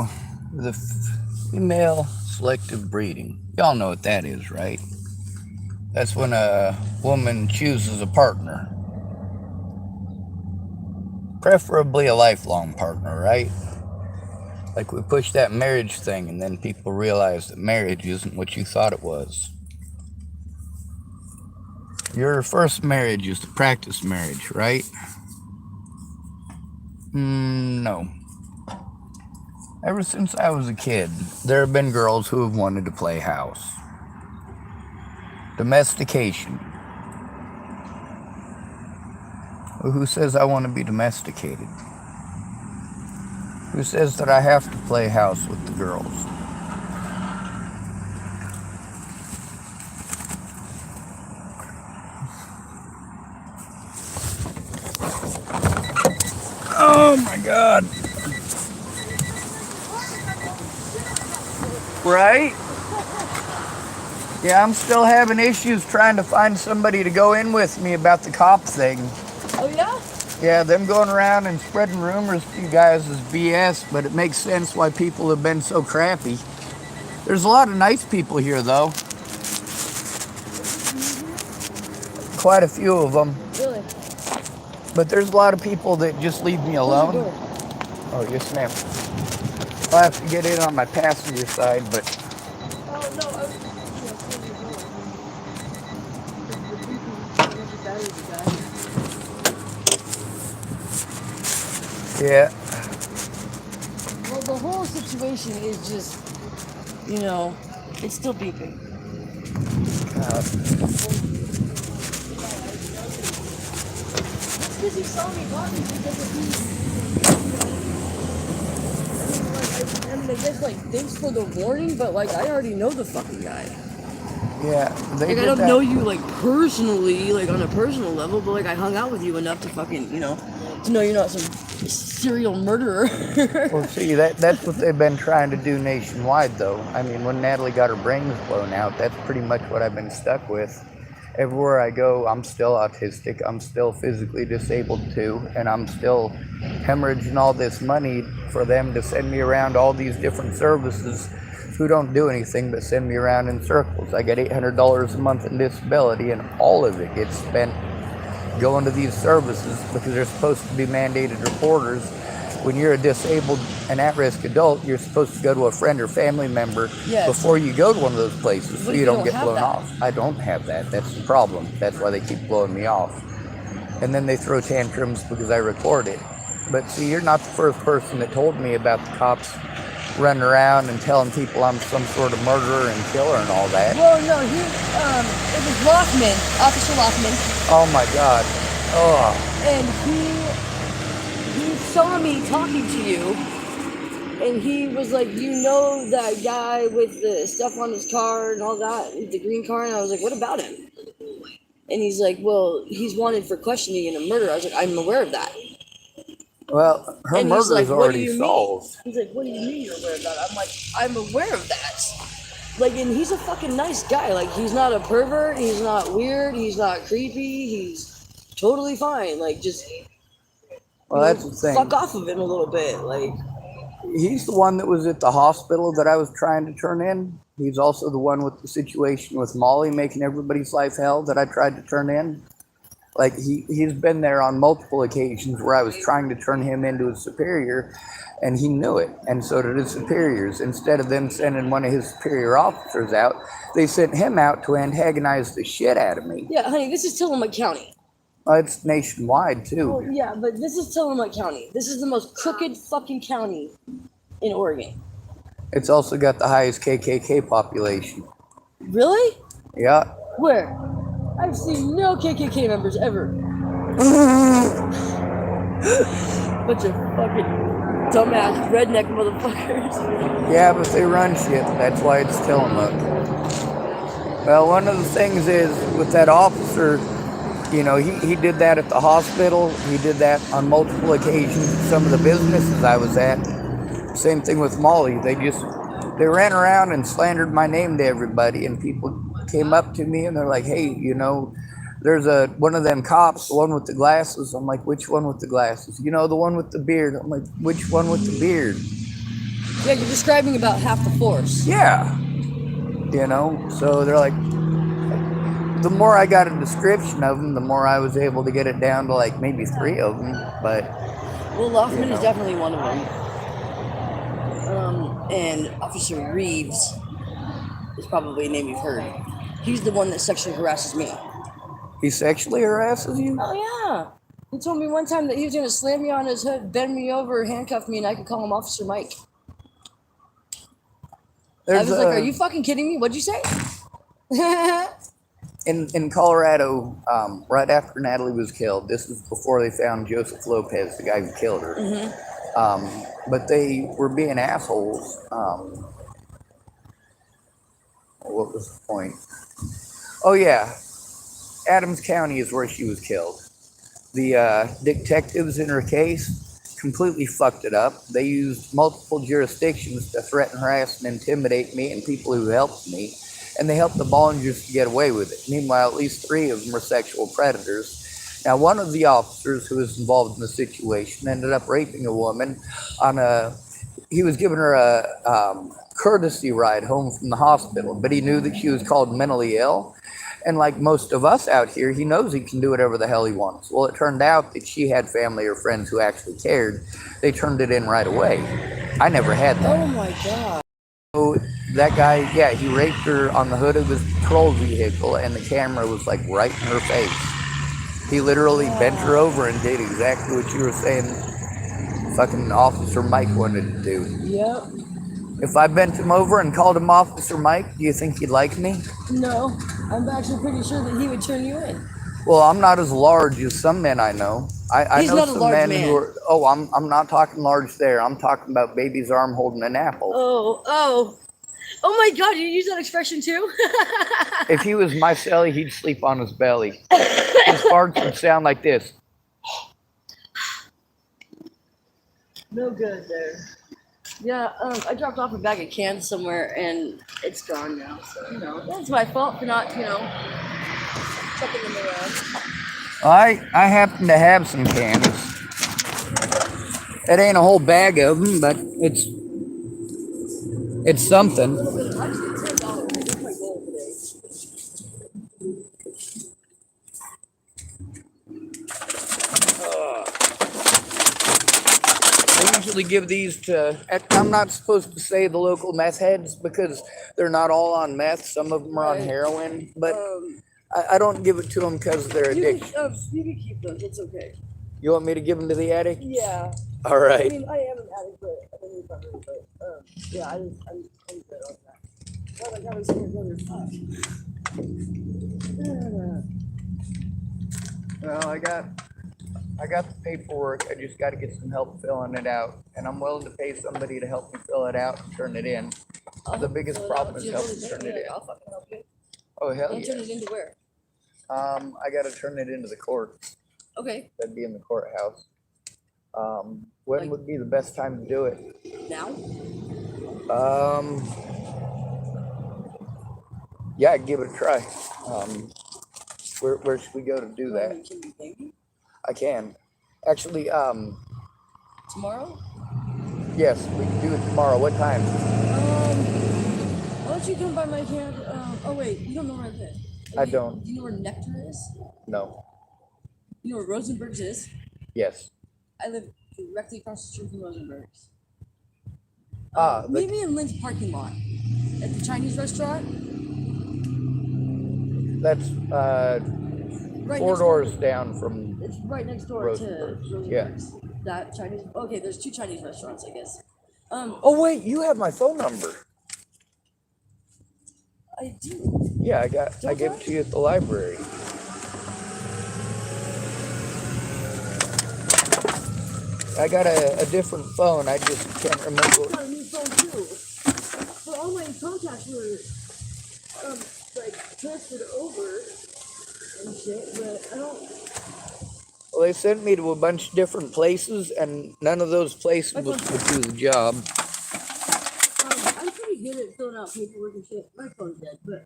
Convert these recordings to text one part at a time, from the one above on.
So, the female selective breeding. Y'all know what that is, right? That's when a woman chooses a partner, preferably a lifelong partner, right? Like we push that marriage thing, and then people realize that marriage isn't what you thought it was. Your first marriage is the practice marriage, right? No. Ever since I was a kid, there have been girls who have wanted to play house. Domestication. Well, who says I want to be domesticated? Who says that I have to play house with the girls? Oh my God. Right? Yeah, I'm still having issues trying to find somebody to go in with me about the cop thing. Oh, yeah? Yeah, them going around and spreading rumors to you guys is BS, but it makes sense why people have been so crappy. There's a lot of nice people here, though. Quite a few of them. Really? But there's a lot of people that just leave me alone. Oh, yes, ma'am. I'll have to get in on my passenger side, but... Oh, no, I was... Yeah. Well, the whole situation is just, it's still beeping. Because he saw me talking to I guess, thanks for the warning, but, I already know the fucking guy. Yeah, I don't know you, personally, on a personal level, but, I hung out with you enough to fucking, to know you're not some serial murderer. Well, see, that's what they've been trying to do nationwide, though. I mean, when Natalie got her brains blown out, that's pretty much what I've been stuck with. Everywhere I go, I'm still autistic, I'm still physically disabled too, and I'm still hemorrhaging all this money for them to send me around all these different services who don't do anything but send me around in circles. I get $800 a month in disability, and all of it gets spent going to these services because they're supposed to be mandated reporters. When you're a disabled and at-risk adult, you're supposed to go to a friend or family member before you go to one of those places so you don't get blown off. I don't have that. That's the problem. That's why they keep blowing me off. And then they throw tantrums because I record it. But see, you're not the first person that told me about the cops running around and telling people I'm some sort of murderer and killer and all that. Well, no, it was Lockman, Officer Lockman. Oh my God. Oh. And he saw me talking to you, and he was like, that guy with the stuff on his car and all that, the green car? And I was like, what about him? And he's like, well, he's wanted for questioning and a murder. I was like, I'm aware of that. Well, her murder is already solved. He's like, what do you mean you're aware of that? I'm like, I'm aware of that. And he's a fucking nice guy. He's not a pervert, he's not weird, he's not creepy, he's totally fine. Well, that's the thing. Fuck off of him a little bit. He's the one that was at the hospital that I was trying to turn in. He's also the one with the situation with Molly making everybody's life hell that I tried to turn in. He's been there on multiple occasions where I was trying to turn him into a superior, and he knew it, and so did his superiors. Instead of them sending one of his superior officers out, they sent him out to antagonize the shit out of me. Yeah, honey, this is Tillamook County. It's nationwide, too. Well, yeah, but this is Tillamook County. This is the most crooked fucking county in Oregon. It's also got the highest KKK population. Really? Yeah. Where? I've seen no KKK members ever. Bunch of fucking dumbass redneck motherfuckers. Yeah, but they run shit. That's why it's Tillamook. Well, one of the things is with that officer, he did that at the hospital. He did that on multiple occasions at some of the businesses I was at. Same thing with Molly. They ran around and slandered my name to everybody, and people came up to me and they're like, hey, there's one of them cops, the one with the glasses. I'm like, which one with the glasses? The one with the beard. I'm like, which one with the beard? Yeah, you're describing about half the force. Yeah. So they're like, the more I got a description of them, the more I was able to get it down to like maybe 3 of them. But Well, Loftman is definitely one of them. And Officer Reeves is probably a name you've heard. He's the one that sexually harasses me. He sexually harasses you? Oh yeah. He told me one time that he was gonna slam me on his head, bend me over, handcuff me, and I could call him Officer Mike. I was like, "Are you fucking kidding me? What'd you say?" In Colorado, right after Natalie was killed, this was before they found Joseph Lopez, the guy who killed her. But they were being assholes. What was the point? Oh yeah, Adams County is where she was killed. The detectives in her case completely fucked it up. They used multiple jurisdictions to threaten, harass, and intimidate me and people who helped me, and they helped the Bollingers to get away with it. Meanwhile, at least 3 of them were sexual predators. Now, one of the officers who was involved in the situation ended up raping a woman he was giving her a courtesy ride home from the hospital, but he knew that she was called mentally ill. And like most of us out here, he knows he can do whatever the hell he wants. Well, it turned out that she had family or friends who actually cared. They turned it in right away. I never had that. Oh my god. So that guy, yeah, he raped her on the hood of his patrol vehicle, and the camera was like right in her face. He literally bent her over and did exactly what you were saying fucking Officer Mike wanted to do. Yep. If I bent him over and called him Officer Mike, do you think he'd like me? No, I'm actually pretty sure that he would turn you in. Well, I'm not as large as some men I know. I He's know not a some large men man. who are. Oh, I'm not talking large there. I'm talking about baby's arm holding an apple. Oh my god, you use that expression too? If he was my celly, he'd sleep on his belly. His farts would sound like this. No good there. Yeah, I dropped off a bag of cans somewhere and it's gone now. So, that's my fault for not, chucking them around. I happen to have some cans. It ain't a whole bag of them, but it's something. Actually, $10. That's my goal today. I usually give these to. I'm not supposed to say the local meth heads because they're not all on meth. Some of them are on heroin, but I don't give it to them because of their addiction. You can keep those. It's okay. You want me to give them to the addict? Yeah. All right. I mean, I am an addict, but I don't need something. But yeah, I'm good on that. God, I gotta see another fuck. Well, I got the paperwork. I just got to get some help filling it out, and I'm willing to pay somebody to help me fill it out and turn it in. The biggest problem is helping turn it in. I'll fucking help you. Oh hell And yeah! turn it into where? I got to turn it into the court. Okay. That'd be in the courthouse. When would be the best time to do it? Now? Yeah, give it a try. Where should we go to do that? Can you pay me? I can. Actually, Tomorrow? yes, we can do it tomorrow. What time? Why don't you come by my camp? Oh wait, you don't know where I live. I don't. Do you know where Nectar is? No. You know where Rosenberg's is? Yes. I live directly across the street from Rosenberg's. Meet me in Lynn's parking lot at the Chinese restaurant. That's Right 4 doors down from. It's right next door Rosenberg's. to Rosenberg's. Yeah. That Chinese. Okay, there's 2 Chinese restaurants, I guess. Oh wait, you have my phone number. I do. Yeah, I gave it to you at the library. I got a different phone. I just can't remember. I got a new phone too. But all my contacts were transferred over and shit. But I don't. Well, they sent me to a bunch of different places, and none of those places would do the job. I'm pretty good at filling out paperwork and shit. My phone's dead, but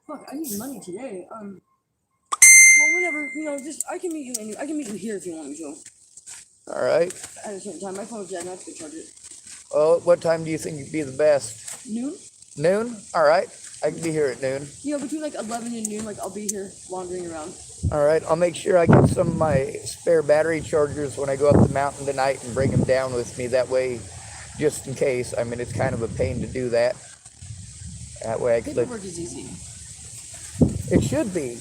fuck, I need money today. Well, whenever, just I can meet you here if you want me to. All right. at a certain time. My phone was dead, and I have to go charge it. Well, what time do you think would be the best? Noon? Noon? All right. I can be here at noon. Between like 11 and noon, like I'll be here wandering around. All right. I'll make sure I get some of my spare battery chargers when I go up the mountain tonight and bring them down with me. That way, just in case. I mean, it's kind of a pain to do that. That way I could... Paperwork is easy. It should be.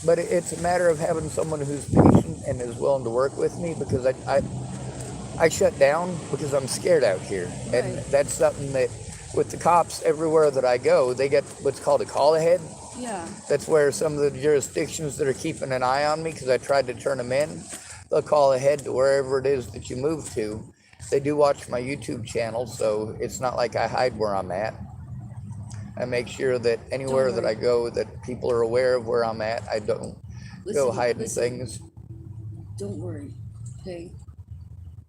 But it's a matter of having someone who's patient and is willing to work with me, because I shut down because I'm scared out here. Right. And that's something that, with the cops everywhere that I go, they get what's called a call ahead. Yeah. That's where some of the jurisdictions that are keeping an eye on me, because I tried to turn them in, they'll call ahead to wherever it is that you move to. They do watch my YouTube channel, so it's not like I hide where I'm at. I make sure that anywhere that I go, that people are aware of where I'm at. I don't go hiding things. Don't worry, okay?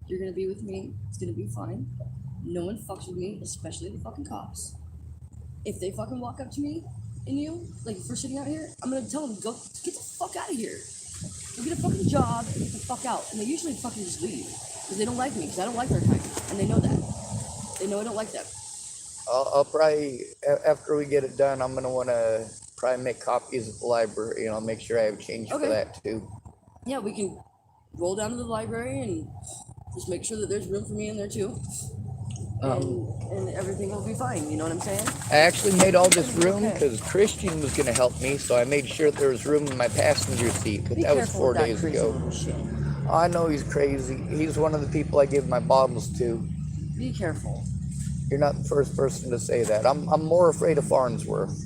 You're gonna be with me. It's gonna be fine. No one fucks with me, especially the fucking cops. If they fucking walk up to me and you, like if we're sitting out here, I'm gonna tell them, go get the fuck out of here. Go get a fucking job and get the fuck out. And they usually fucking just leave because they don't like me, because I don't like their kind, and they know that. They know I don't like them. I'll probably, after we get it done, I'm going to want to probably make copies at the library, and I'll make sure I have change for that too. Yeah, we can roll down to the library and just make sure that there's room for me in there too. And everything will be fine, you know what I'm saying? I actually made all this room because Christian was going to help me, so I made sure there was room in my passenger seat, but that was 4 days ago. I know he's crazy. He's one of the people I give my bottles to. Be careful. You're not the first person to say that. I'm more afraid of Farnsworth.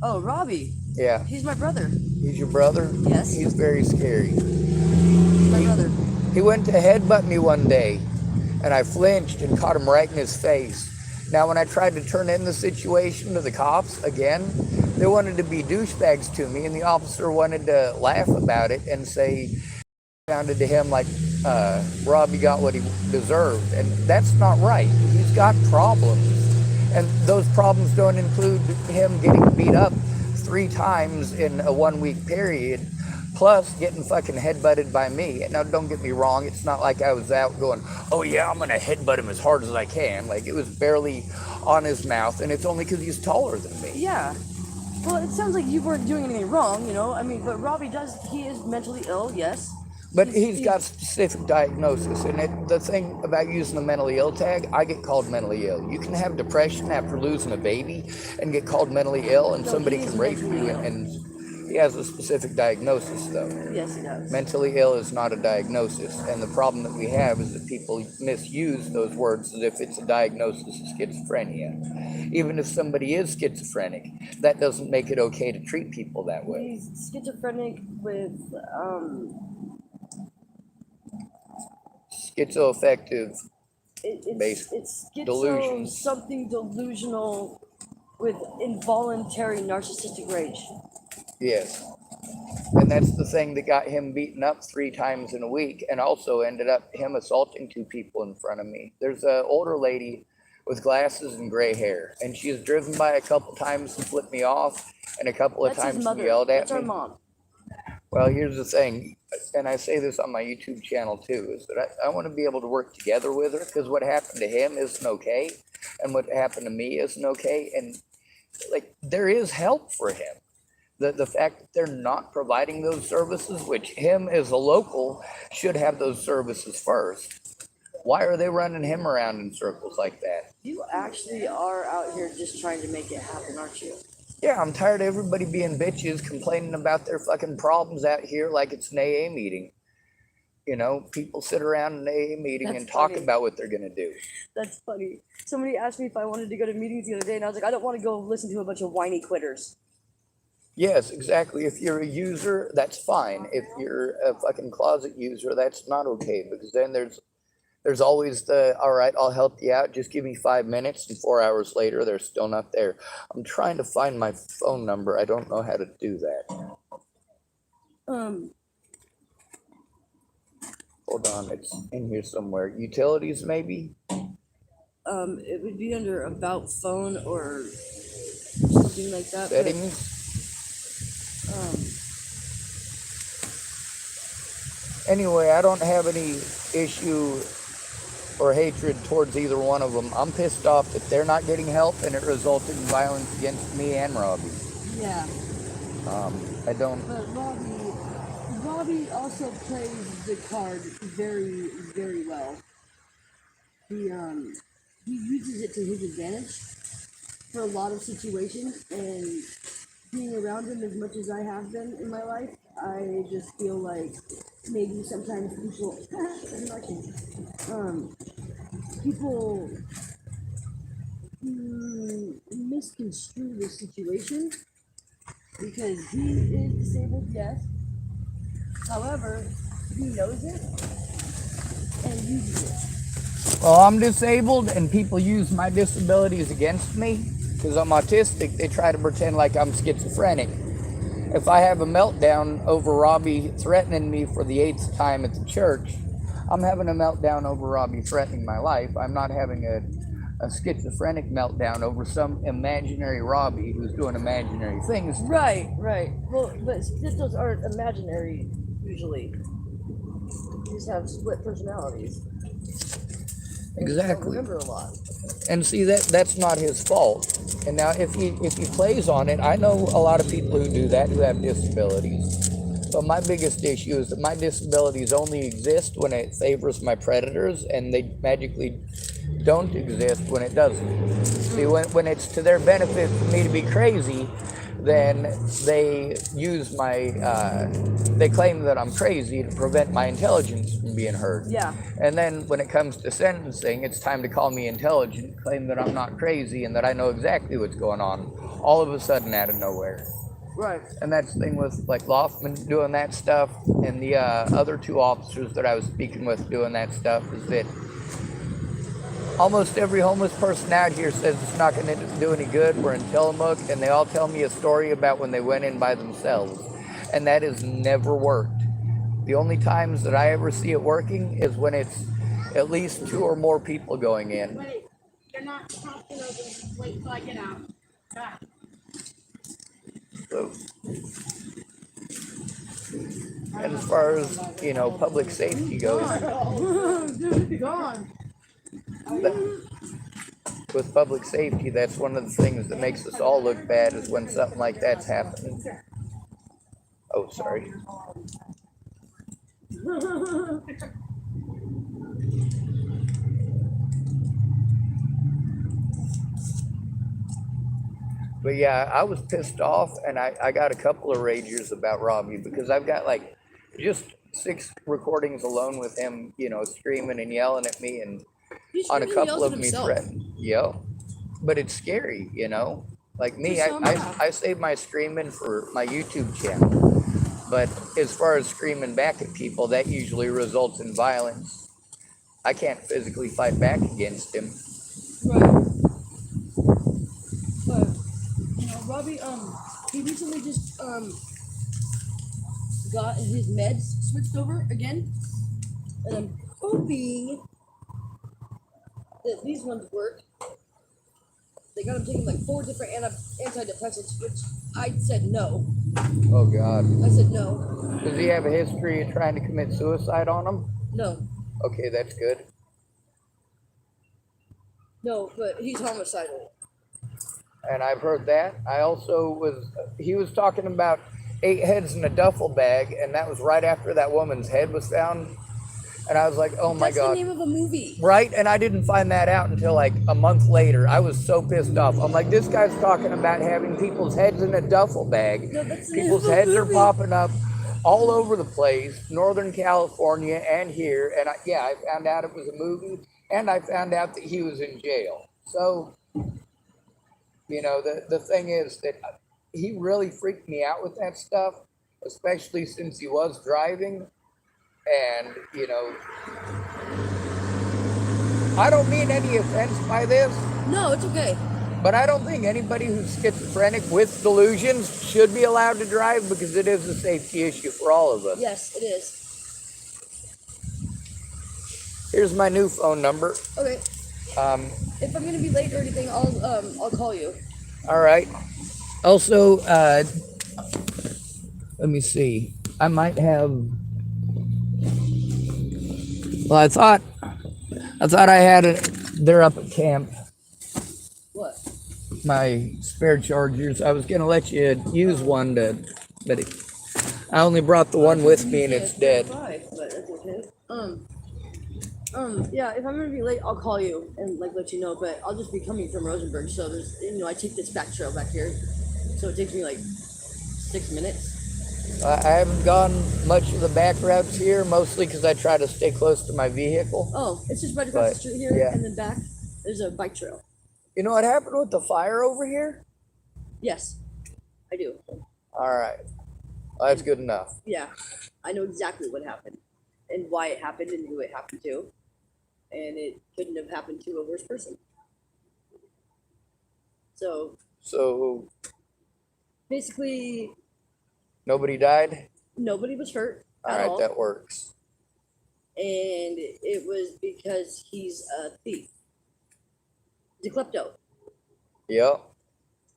Oh, Robbie. Yeah. He's my brother. He's your brother? Yes. He's very scary. He's my brother. He went to headbutt me one day, and I flinched and caught him right in his face. Now, when I tried to turn in the situation to the cops again, they wanted to be douchebags to me, and the officer wanted to laugh about it and say, sounded to him like Robbie got what he deserved, and that's not right. He's got problems, and those problems don't include him getting beat up 3 times in a 1-week period, plus getting fucking headbutted by me. And now, don't get me wrong, it's not like I was out going, oh yeah, I'm gonna headbutt him as hard as I can. Like, it was barely on his mouth, and it's only because he's taller than me. Yeah. Well, it sounds like you weren't doing anything wrong, you know? I mean, but Robbie he is mentally ill, yes. But he's got specific diagnosis, and the thing about using the mentally ill tag, I get called mentally ill. You can have depression after losing a baby and get called mentally ill, and somebody can rape you, and he has a specific diagnosis, though. Yes, he does. Mentally ill is not a diagnosis, and the problem that we have is that people misuse those words as if it's a diagnosis of schizophrenia. Even if somebody is schizophrenic, that doesn't make it okay to treat people that way. He's schizophrenic with, schizoaffective, it's schizo delusions. Something delusional with involuntary narcissistic rage. Yes. And that's the thing that got him beaten up 3 times in a week, and also ended up him assaulting 2 people in front of me. There's an older lady with glasses and gray hair, and she's driven by a couple times and flipped me off, and a couple of times and yelled at me. That's our mom. Well, here's the thing, and I say this on my YouTube channel too, is that I want to be able to work together with her, because what happened to him isn't okay, and what happened to me isn't okay, and like, there is help for him. The fact that they're not providing those services, which him as a local should have those services first. Why are they running him around in circles like that? You actually are out here just trying to make it happen, aren't you? Yeah, I'm tired of everybody being bitches, complaining about their fucking problems out here like it's an AA meeting. You know, people sit around an AA meeting and talk about what they're going to do. That's funny. Somebody asked me if I wanted to go to meetings the other day, and I was like, I don't want to go listen to a bunch of whiny quitters. Yes, exactly. If you're a user, that's fine. If you're a fucking closet user, that's not okay, because then there's always the, all right, I'll help you out, just give me 5 minutes, and 4 hours later, they're still not there. I'm trying to find my phone number. I don't know how to do that. Hold on, it's in here somewhere. Utilities, maybe? It would be under About Phone or something like that. Settings? Anyway, I don't have any issue or hatred towards either one of them. I'm pissed off that they're not getting help and it resulted in violence against me and Robbie. Yeah. I don't. But Robbie also plays the card very, very well. He uses it to his advantage for a lot of situations, and being around him as much as I have been in my life, I just feel like maybe sometimes people misconstrue the situation because he is disabled, yes. However, he knows it and uses it. Well, I'm disabled, and people use my disabilities against me because I'm autistic. They try to pretend like I'm schizophrenic. If I have a meltdown over Robbie threatening me for the 8th time at the church, I'm having a meltdown over Robbie threatening my life. I'm not having a schizophrenic meltdown over some imaginary Robbie who's doing imaginary things. Right. Well, but schizos aren't imaginary usually. You just have split personalities. And you don't Exactly. remember a lot. And see, that's not his fault. And now if he plays on it, I know a lot of people who do that who have disabilities. But my biggest issue is that my disabilities only exist when it favors my predators, and they magically don't exist when it doesn't. See, when it's to their benefit for me to be crazy, then they use they claim that I'm crazy to prevent my intelligence from being heard. Yeah. And then when it comes to sentencing, it's time to call me intelligent, claim that I'm not crazy and that I know exactly what's going on, all of a sudden out of nowhere. Right. And that's the thing with like Loftman doing that stuff and the other 2 officers that I was speaking with doing that stuff is that almost every homeless person out here says it's not going to do any good. We're in Tillamook, and they all tell me a story about when they went in by themselves. And that has never worked. The only times that I ever see it working is when it's at least 2 or more people going in. Wait, you're not talking over. Wait till I get out. Ah. So, and as far as, public safety goes, Gone. with public safety, that's one of the things that makes us all look bad is when something like that's happening. Oh, sorry. But yeah, I was pissed off, and I got a couple of ragers about Robbie because I've got like just 6 recordings alone with him, screaming and yelling at me, and on a couple of them he threatened. Yep. But it's scary, Like me, I save my screaming for my YouTube channel. But as far as screaming back at people, that usually results in violence. I can't physically fight back against him. Right. But Robbie, he recently just got his meds switched over again, and I'm hoping that these ones work. They got him taking like 4 different antidepressants, which I said no. Oh God. I said no. Does he have a history of trying to commit suicide on him? No. Okay, that's good. No, but he's homicidal. And I've heard that. He was talking about 8 heads in a duffel bag, and that was right after that woman's head was found. And I was like, oh my God. That's the name of a movie. Right? And I didn't find that out until like a month later. I was so pissed off. I'm like, this guy's talking about having people's heads in a duffel bag. No, that's the People's name of heads a are movie. popping up all over the place, Northern California and here. And I found out it was a movie, and I found out that he was in jail. So, the thing is that he really freaked me out with that stuff, especially since he was driving. And, I don't mean any offense by this, No, it's okay. but I don't think anybody who's schizophrenic with delusions should be allowed to drive because it is a safety issue for all of us. Yes, it is. Here's my new phone number. Okay. If I'm gonna be late or anything, I'll call you. All right. Also, let me see. I might have Well, I thought I had it. They're up at camp. What? My spare chargers. I was gonna let you use one but I only brought the one with me and it's dead. But that's okay. Yeah, if I'm gonna be late, I'll call you and like let you know. But I'll just be coming from Rosenberg, so there's I take this back trail back here, so it takes me like 6 minutes. I haven't gone much of the back routes here, mostly because I try to stay close to my vehicle. Oh, it's just right across the street here, yeah. and then back there's a bike trail. You know what happened with the fire over here? Yes, I do. All right, well, that's good enough. Yeah, I know exactly what happened and why it happened and who it happened to, and it couldn't have happened to a worse person. So basically, nobody died? Nobody was hurt all at right, all. That works. And it was because he's a thief. He's a klepto. Yep.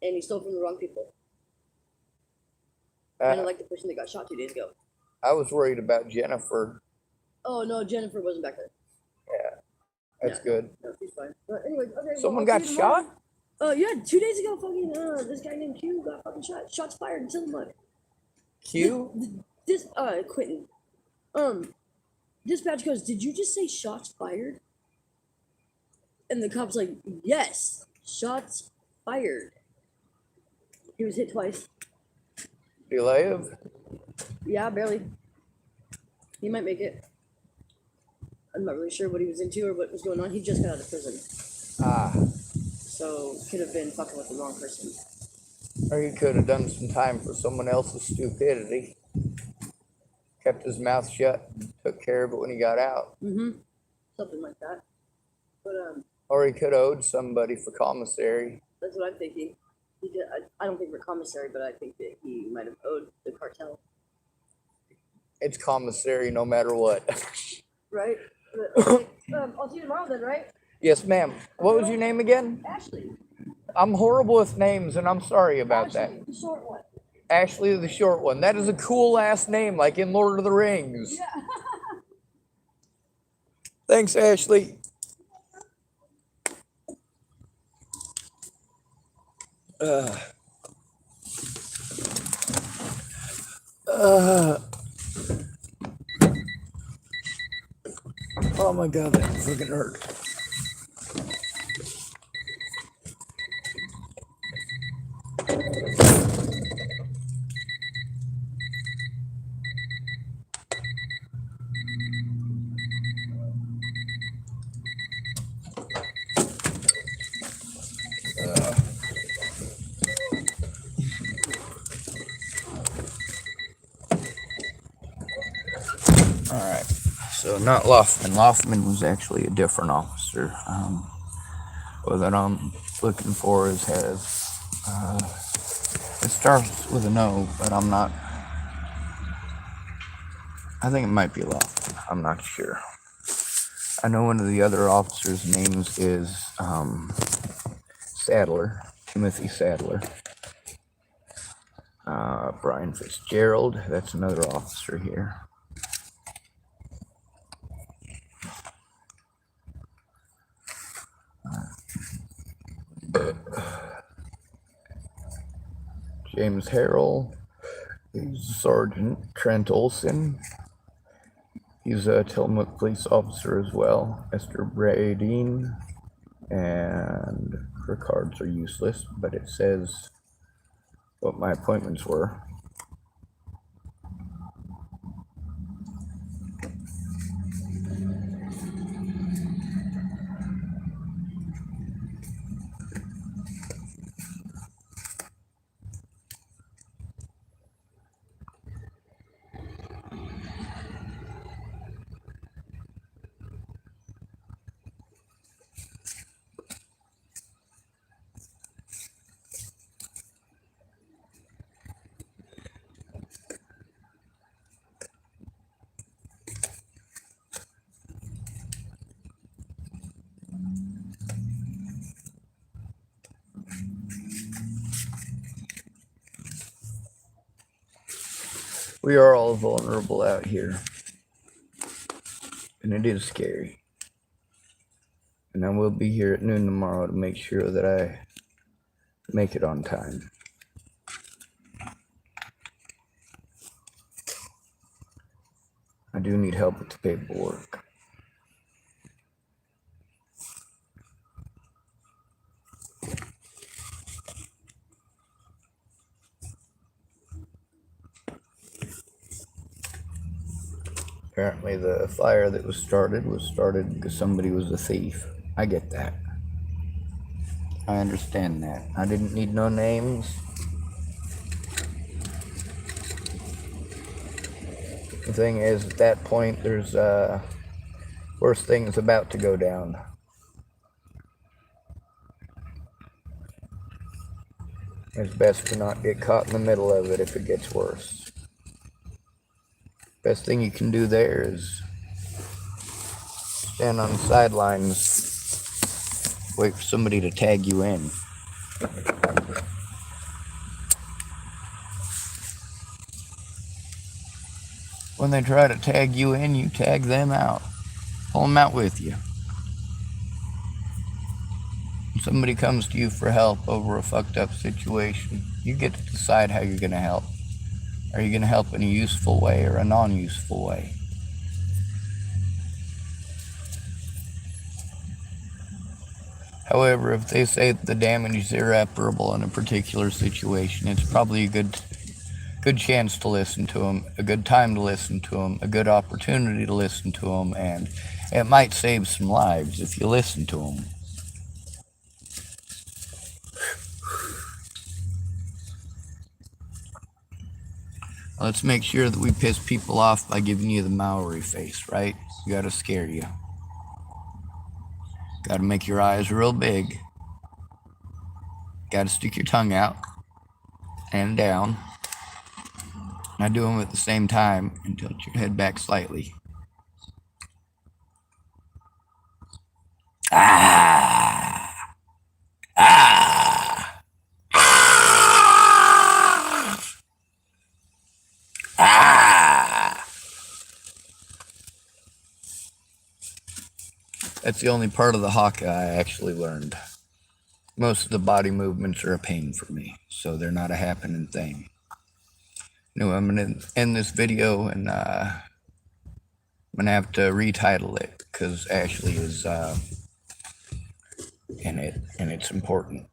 And he stole from the wrong people. Kind of like the person that got shot 2 days ago. I was worried about Jennifer. Oh, no, Jennifer wasn't back there. Yeah, that's good. No, she's fine. But anyway, okay. Someone got shot? Yeah, 2 days ago, fucking, this guy named Q got fucking shot. Shots fired in Tillamook. Q? Quentin. Dispatch goes, did you just say shots fired? And the cop's like, yes, shots fired. He was hit twice. Do you live? Yeah, barely. He might make it. I'm not really sure what he was into or what was going on. He just got out of prison. So could have been fucking with the wrong person. Or he could have done some time for someone else's stupidity. Kept his mouth shut, took care of it when he got out. Mm-hmm. Something like that. But or he could have owed somebody for commissary. That's what I'm thinking. He did, I don't think for commissary, but I think that he might have owed the cartel. It's commissary no matter what. Right? But, okay, I'll see you tomorrow then, right? Yes, ma'am. What was your name again? Ashley. I'm horrible with names, and I'm sorry about Ashley, that. the short one. Ashley the short one. That is a cool last name, like in Lord of the Rings. Yeah. Thanks, Ashley. Oh my God, that freaking hurt. All right, so not Loffman. Loffman was actually a different officer. What I'm looking for has it starts with an O, but I'm not. I think it might be Loffman. I'm not sure. I know one of the other officers' names is Sadler, Timothy Sadler. Brian Fitzgerald, that's another officer here. James Harrell is Sergeant Trent Olson. He's a Tillamook police officer as well. Esther Bradeen, and her cards are useless, but it says what my appointments were. We are all vulnerable out here. And it is scary. And I will be here at noon tomorrow to make sure that I make it on time. I do need help with the paperwork. Apparently the fire that was started because somebody was a thief. I get that. I understand that. I didn't need no names. The thing is, at that point, there's worse things about to go down. It's best to not get caught in the middle of it if it gets worse. Best thing you can do there is stand on the sidelines, wait for somebody to tag you in. When they try to tag you in, you tag them out. Pull them out with you. When somebody comes to you for help over a fucked up situation, you get to decide how you're going to help. Are you going to help in a useful way or a non-useful way? However, if they say that the damage is irreparable in a particular situation, it's probably a good chance to listen to them, a good time to listen to them, a good opportunity to listen to them, and it might save some lives if you listen to them. Let's make sure that we piss people off by giving you the Maori face, right? We gotta scare you. Gotta make your eyes real big. Gotta stick your tongue out and down. Now do them at the same time and tilt your head back slightly. Ah! Ah! Ah! Ah! That's the only part of the haka I actually learned. Most of the body movements are a pain for me, so they're not a happening thing. No, I'm gonna end this video and I'm gonna have to retitle it because Ashley is in it and it's important.